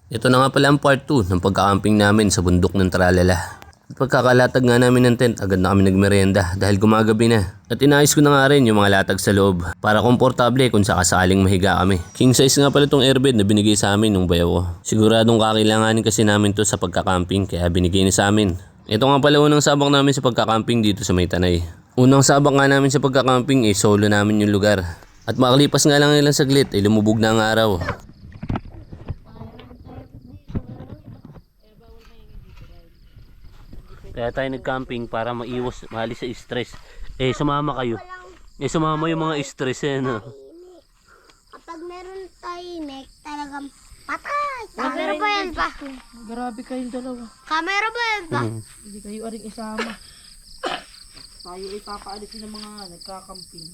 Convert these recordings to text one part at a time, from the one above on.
Ito na nga pala ang part 2 ng pagkakamping namin sa bundok ng Tralala. At pagkakalatag nga namin ng tent, agad na kami nagmerienda dahil gumagabi na. At inayos ko na nga rin yung mga latag sa loob para komportable kung sakasakaling mahiga kami. King size nga pala itong airbed na binigay sa amin nung bayaw ko. Siguradong kakailanganin kasi namin to sa pagkakamping kaya binigay na sa amin. Ito nga pala unang sabak namin sa pagkakamping dito sa May Tanay. Unang sabak nga namin sa pagkakamping solo namin yung lugar. At makalipas nga lang ilang saglit lumubog na ang araw. Kaya tayo nag-camping para maalis sa stress. Sumama kayo. Sumama yung mga stress no? Kapag meron tahimik, talagang patay. Camera ba yan pa? Grabe kayong dalawa. Camera ba yan pa? Hindi kayo aring isama. Tayo ay papaalisin ng mga nagkakamping.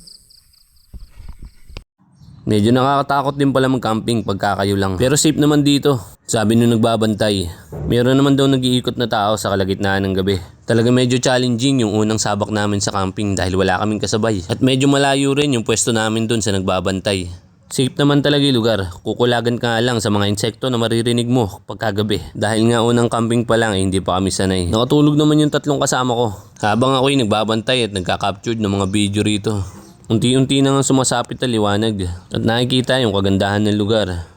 Medyo nakakatakot din pala mag-camping pagka kayo lang. Pero safe naman dito. Sabi nung nagbabantay. Meron naman daw nag-iikot na tao sa kalagitnaan ng gabi. Talaga medyo challenging yung unang sabak namin sa camping dahil wala kaming kasabay. At medyo malayo rin yung pwesto namin dun sa nagbabantay. Safe naman talaga yung lugar. Kukulagan ka lang sa mga insekto na maririnig mo pagkagabi. Dahil nga unang camping pa lang hindi pa kami sanay. Nakatulog naman yung tatlong kasama ko. Habang ako'y nagbabantay at nagka-captured ng mga video rito. Unti-unti na nga sumasapit na liwanag at nakikita yung kagandahan ng lugar.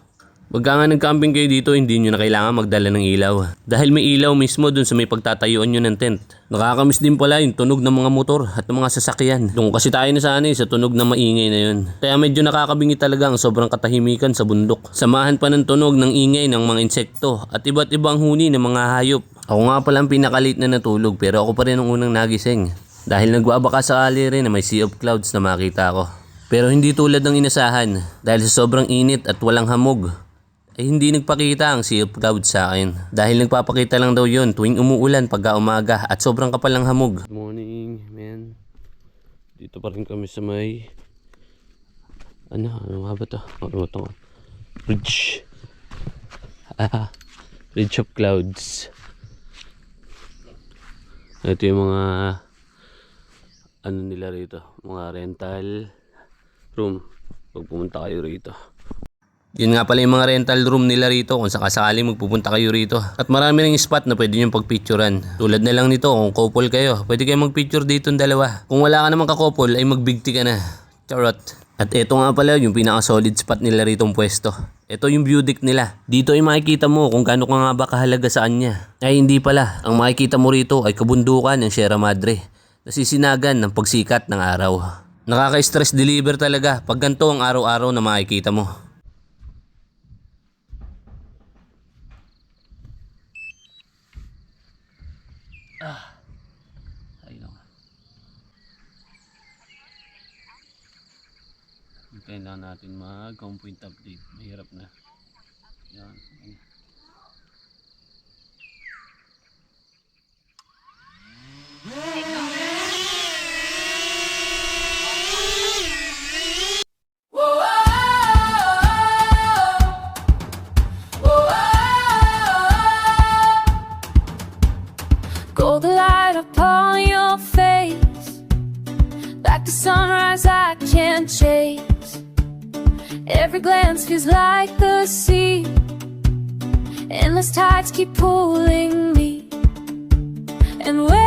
Pagka nga nag-camping kayo dito, hindi nyo na kailangan magdala ng ilaw. Dahil may ilaw mismo dun sa may pagtatayuan nyo ng tent. Nakakamiss din pala yung tunog ng mga motor at ng mga sasakyan. Doon kasi tayo nasanay sa tunog na maingay na yun. Kaya medyo nakakabingi talaga ang sobrang katahimikan sa bundok. Samahan pa ng tunog ng ingay ng mga insekto at iba't ibang huni ng mga hayop. Ako nga pala ang pinakalit na natulog pero ako pa rin ang unang nagising. Dahil nagbabaka sakali rin na may sea of clouds na makita ko. Pero hindi tulad ng inasahan. Dahil sa sobrang init at walang hamog, ay hindi nagpakita ang sea of clouds sa akin. Dahil nagpapakita lang daw yun tuwing umuulan pagka umaga at sobrang kapal ng hamog. Good morning, man. Dito pa rin kami sa may... Ano nga ba ito? Bridge. Bridge of clouds. Ito yung mga... ano nila rito, mga rental room pag pumunta kayo rito. Yun nga pala yung mga rental room nila rito kung sakasakali magpupunta kayo rito. At marami ring spot na pwede nyo pagpicturean. Tulad na lang nito, kung couple kayo, pwede kayo magpicture dito ng dalawa. Kung wala ka naman ka-couple, ay magbigti ka na. Charot. At ito nga pala yung pinaka-solid spot nila rito ang pwesto. Ito yung view deck nila. Dito ay makikita mo kung gaano ka nga ba kahalaga sa kanya. Ay hindi pala, ang makikita mo rito ay kabundukan ng Sierra Madre. Nasisinagan ng pagsikat ng araw. Nakaka-stress deliver talaga pag ganito ang araw-araw na makikita mo. Ayun nga. Kailangan natin mag-home point update. Mahirap na. Yan. Gold light upon your face, like the sunrise I can't chase. Every glance feels like the sea. Endless tides keep pulling me, and when